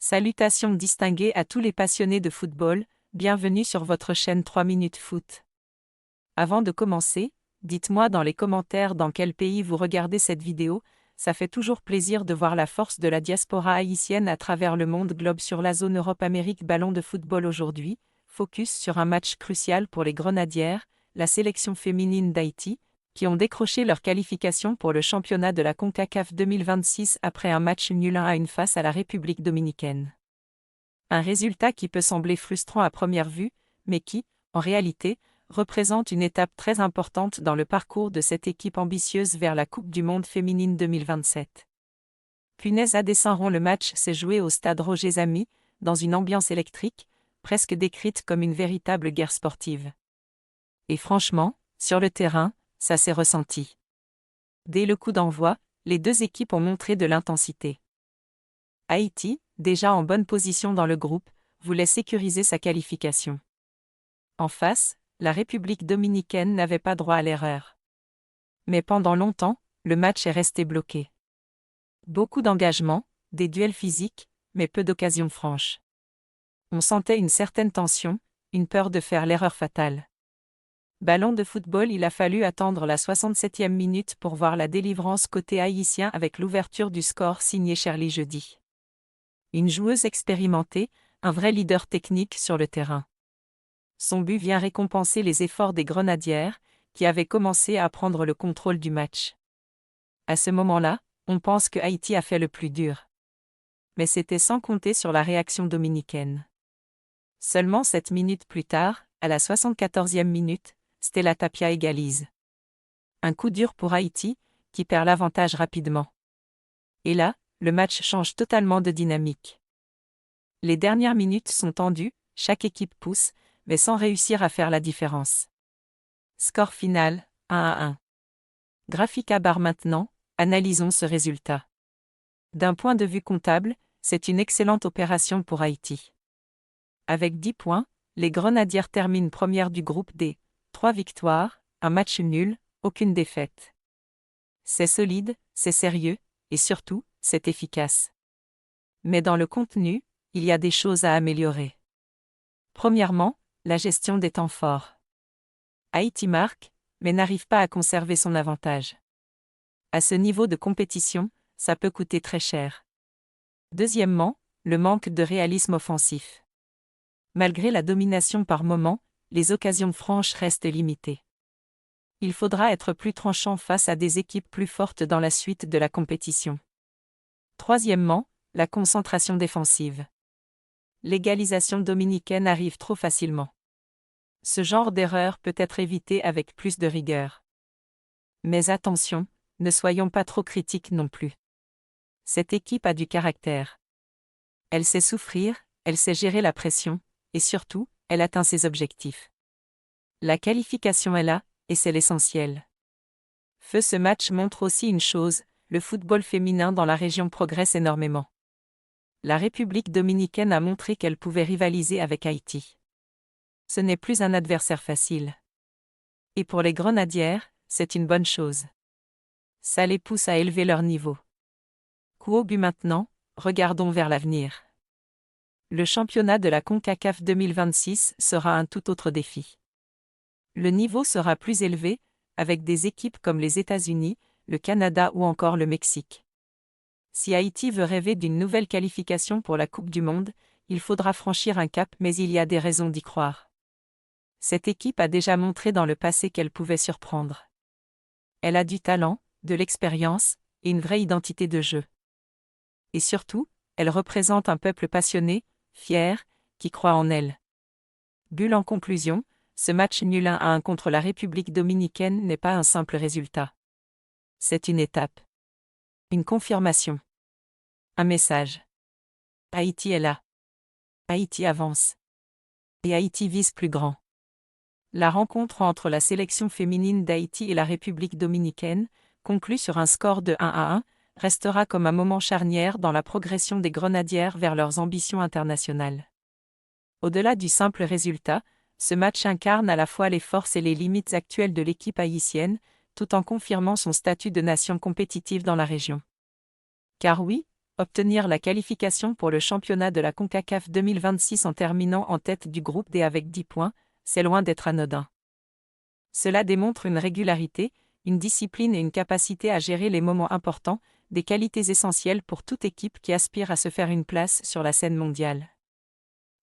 Salutations distinguées à tous les passionnés de football, bienvenue sur votre chaîne 3 minutes foot. Avant de commencer, dites-moi dans les commentaires dans quel pays vous regardez cette vidéo, ça fait toujours plaisir de voir la force de la diaspora haïtienne à travers le monde globe sur la zone Europe-Amérique. Ballon de football aujourd'hui, focus sur un match crucial pour les Grenadières, la sélection féminine d'Haïti, qui ont décroché leur qualification pour le championnat de la CONCACAF 2026 après un match nul 1-1 face à la République dominicaine. Un résultat qui peut sembler frustrant à première vue, mais qui, en réalité, représente une étape très importante dans le parcours de cette équipe ambitieuse vers la Coupe du Monde féminine 2027. Punaise à Saint-Ron, le match s'est joué au stade Roger Zamy, dans une ambiance électrique, presque décrite comme une véritable guerre sportive. Et franchement, sur le terrain, ça s'est ressenti. Dès le coup d'envoi, les deux équipes ont montré de l'intensité. Haïti, déjà en bonne position dans le groupe, voulait sécuriser sa qualification. En face, la République dominicaine n'avait pas droit à l'erreur. Mais pendant longtemps, le match est resté bloqué. Beaucoup d'engagement, des duels physiques, mais peu d'occasions franches. On sentait une certaine tension, une peur de faire l'erreur fatale. Ballon de football, il a fallu attendre la 67e minute pour voir la délivrance côté haïtien avec l'ouverture du score signée Shirley Jeudi. Une joueuse expérimentée, un vrai leader technique sur le terrain. Son but vient récompenser les efforts des Grenadières, qui avaient commencé à prendre le contrôle du match. À ce moment-là, on pense que Haïti a fait le plus dur. Mais c'était sans compter sur la réaction dominicaine. Seulement 7 minutes plus tard, à la 74e minute, Stella Tapia égalise. Un coup dur pour Haïti, qui perd l'avantage rapidement. Et là, le match change totalement de dynamique. Les dernières minutes sont tendues, chaque équipe pousse, mais sans réussir à faire la différence. Score final, 1-1. Graphique à barre maintenant, analysons ce résultat. D'un point de vue comptable, c'est une excellente opération pour Haïti. Avec 10 points, les Grenadières terminent premières du groupe D. 3 victoires, un match nul, aucune défaite. C'est solide, c'est sérieux, et surtout, c'est efficace. Mais dans le contenu, il y a des choses à améliorer. Premièrement, la gestion des temps forts. Haïti marque, mais n'arrive pas à conserver son avantage. À ce niveau de compétition, ça peut coûter très cher. Deuxièmement, le manque de réalisme offensif. Malgré la domination par moments, les occasions franches restent limitées. Il faudra être plus tranchant face à des équipes plus fortes dans la suite de la compétition. Troisièmement, la concentration défensive. L'égalisation dominicaine arrive trop facilement. Ce genre d'erreur peut être évité avec plus de rigueur. Mais attention, ne soyons pas trop critiques non plus. Cette équipe a du caractère. Elle sait souffrir, elle sait gérer la pression, et surtout, elle atteint ses objectifs. La qualification est là, et c'est l'essentiel. Ce match montre aussi une chose, le football féminin dans la région progresse énormément. La République dominicaine a montré qu'elle pouvait rivaliser avec Haïti. Ce n'est plus un adversaire facile. Et pour les Grenadières, c'est une bonne chose. Ça les pousse à élever leur niveau. Coup au but maintenant, regardons vers l'avenir. Le championnat de la CONCACAF 2026 sera un tout autre défi. Le niveau sera plus élevé, avec des équipes comme les États-Unis, le Canada ou encore le Mexique. Si Haïti veut rêver d'une nouvelle qualification pour la Coupe du Monde, il faudra franchir un cap, mais il y a des raisons d'y croire. Cette équipe a déjà montré dans le passé qu'elle pouvait surprendre. Elle a du talent, de l'expérience, et une vraie identité de jeu. Et surtout, elle représente un peuple passionné, fier, qui croit en elle. Bulle en conclusion, ce match nul 1-1 contre la République dominicaine n'est pas un simple résultat. C'est une étape. Une confirmation. Un message. Haïti est là. Haïti avance. Et Haïti vise plus grand. La rencontre entre la sélection féminine d'Haïti et la République dominicaine, conclue sur un score de 1-1, restera comme un moment charnière dans la progression des Grenadières vers leurs ambitions internationales. Au-delà du simple résultat, ce match incarne à la fois les forces et les limites actuelles de l'équipe haïtienne, tout en confirmant son statut de nation compétitive dans la région. Car oui, obtenir la qualification pour le championnat de la CONCACAF 2026 en terminant en tête du groupe D avec 10 points, c'est loin d'être anodin. Cela démontre une régularité, une discipline et une capacité à gérer les moments importants, des qualités essentielles pour toute équipe qui aspire à se faire une place sur la scène mondiale.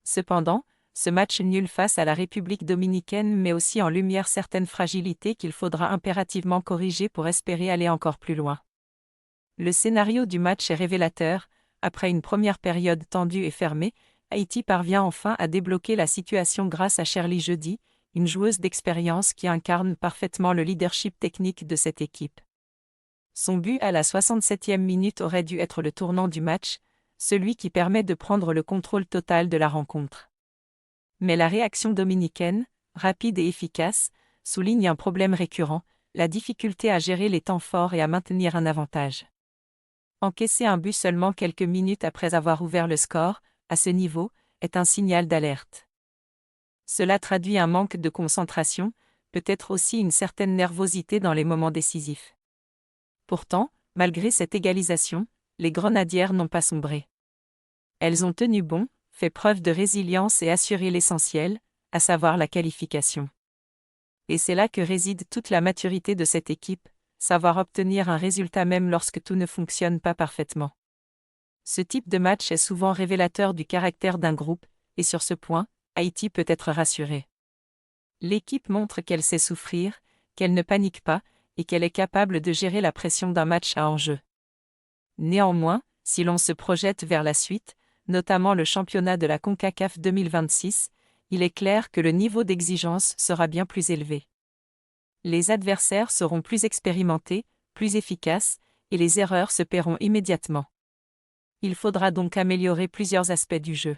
Cependant, ce match nul face à la République dominicaine met aussi en lumière certaines fragilités qu'il faudra impérativement corriger pour espérer aller encore plus loin. Le scénario du match est révélateur. Après une première période tendue et fermée, Haïti parvient enfin à débloquer la situation grâce à Shirley Jeudy, une joueuse d'expérience qui incarne parfaitement le leadership technique de cette équipe. Son but à la 67e minute aurait dû être le tournant du match, celui qui permet de prendre le contrôle total de la rencontre. Mais la réaction dominicaine, rapide et efficace, souligne un problème récurrent, la difficulté à gérer les temps forts et à maintenir un avantage. Encaisser un but seulement quelques minutes après avoir ouvert le score, à ce niveau, est un signal d'alerte. Cela traduit un manque de concentration, peut-être aussi une certaine nervosité dans les moments décisifs. Pourtant, malgré cette égalisation, les Grenadières n'ont pas sombré. Elles ont tenu bon, fait preuve de résilience et assuré l'essentiel, à savoir la qualification. Et c'est là que réside toute la maturité de cette équipe, savoir obtenir un résultat même lorsque tout ne fonctionne pas parfaitement. Ce type de match est souvent révélateur du caractère d'un groupe, et sur ce point, Haïti peut être rassurée. L'équipe montre qu'elle sait souffrir, qu'elle ne panique pas, et qu'elle est capable de gérer la pression d'un match à enjeu. Néanmoins, si l'on se projette vers la suite, notamment le championnat de la CONCACAF 2026, il est clair que le niveau d'exigence sera bien plus élevé. Les adversaires seront plus expérimentés, plus efficaces, et les erreurs se paieront immédiatement. Il faudra donc améliorer plusieurs aspects du jeu.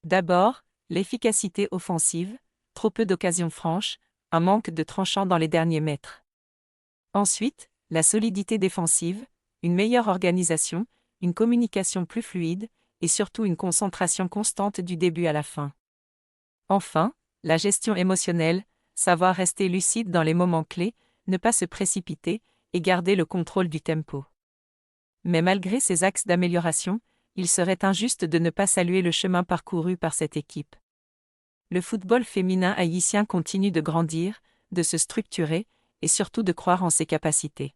D'abord, l'efficacité offensive, trop peu d'occasions franches, un manque de tranchant dans les derniers mètres. Ensuite, la solidité défensive, une meilleure organisation, une communication plus fluide, et surtout une concentration constante du début à la fin. Enfin, la gestion émotionnelle, savoir rester lucide dans les moments clés, ne pas se précipiter, et garder le contrôle du tempo. Mais malgré ces axes d'amélioration, il serait injuste de ne pas saluer le chemin parcouru par cette équipe. Le football féminin haïtien continue de grandir, de se structurer, et surtout de croire en ses capacités.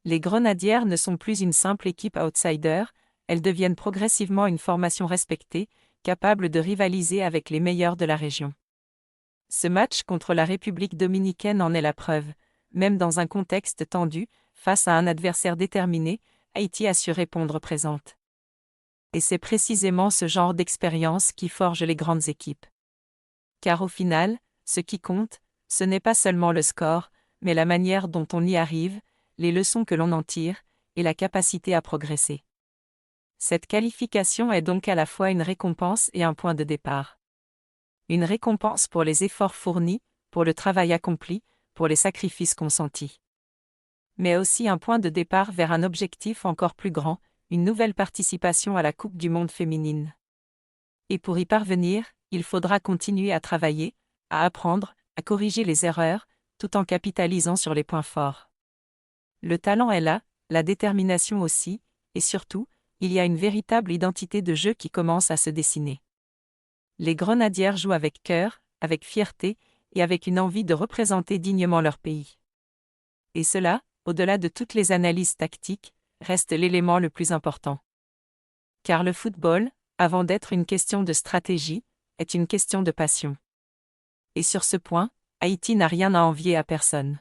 Les Grenadières ne sont plus une simple équipe outsider, elles deviennent progressivement une formation respectée, capable de rivaliser avec les meilleurs de la région. Ce match contre la République dominicaine en est la preuve. Même dans un contexte tendu, face à un adversaire déterminé, Haïti a su répondre présente. Et c'est précisément ce genre d'expérience qui forge les grandes équipes. Car au final, ce qui compte, ce n'est pas seulement le score, mais la manière dont on y arrive, les leçons que l'on en tire, et la capacité à progresser. Cette qualification est donc à la fois une récompense et un point de départ. Une récompense pour les efforts fournis, pour le travail accompli, pour les sacrifices consentis. Mais aussi un point de départ vers un objectif encore plus grand, une nouvelle participation à la Coupe du monde féminine. Et pour y parvenir, il faudra continuer à travailler, à apprendre, à corriger les erreurs, tout en capitalisant sur les points forts. Le talent est là, la détermination aussi, et surtout, il y a une véritable identité de jeu qui commence à se dessiner. Les Grenadières jouent avec cœur, avec fierté, et avec une envie de représenter dignement leur pays. Et cela, au-delà de toutes les analyses tactiques, reste l'élément le plus important. Car le football, avant d'être une question de stratégie, est une question de passion. Et sur ce point, Haïti n'a rien à envier à personne.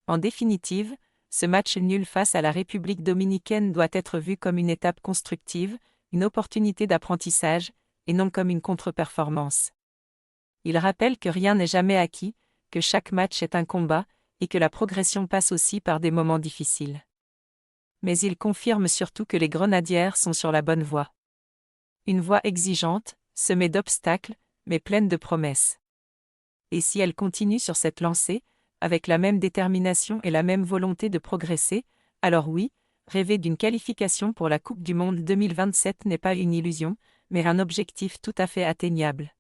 En définitive, ce match nul face à la République dominicaine doit être vu comme une étape constructive, une opportunité d'apprentissage, et non comme une contre-performance. Il rappelle que rien n'est jamais acquis, que chaque match est un combat, et que la progression passe aussi par des moments difficiles. Mais il confirme surtout que les Grenadières sont sur la bonne voie. Une voie exigeante, semée d'obstacles, mais pleine de promesses. Et si elles continuent sur cette lancée, avec la même détermination et la même volonté de progresser, alors oui, rêver d'une qualification pour la Coupe du monde 2027 n'est pas une illusion, mais un objectif tout à fait atteignable.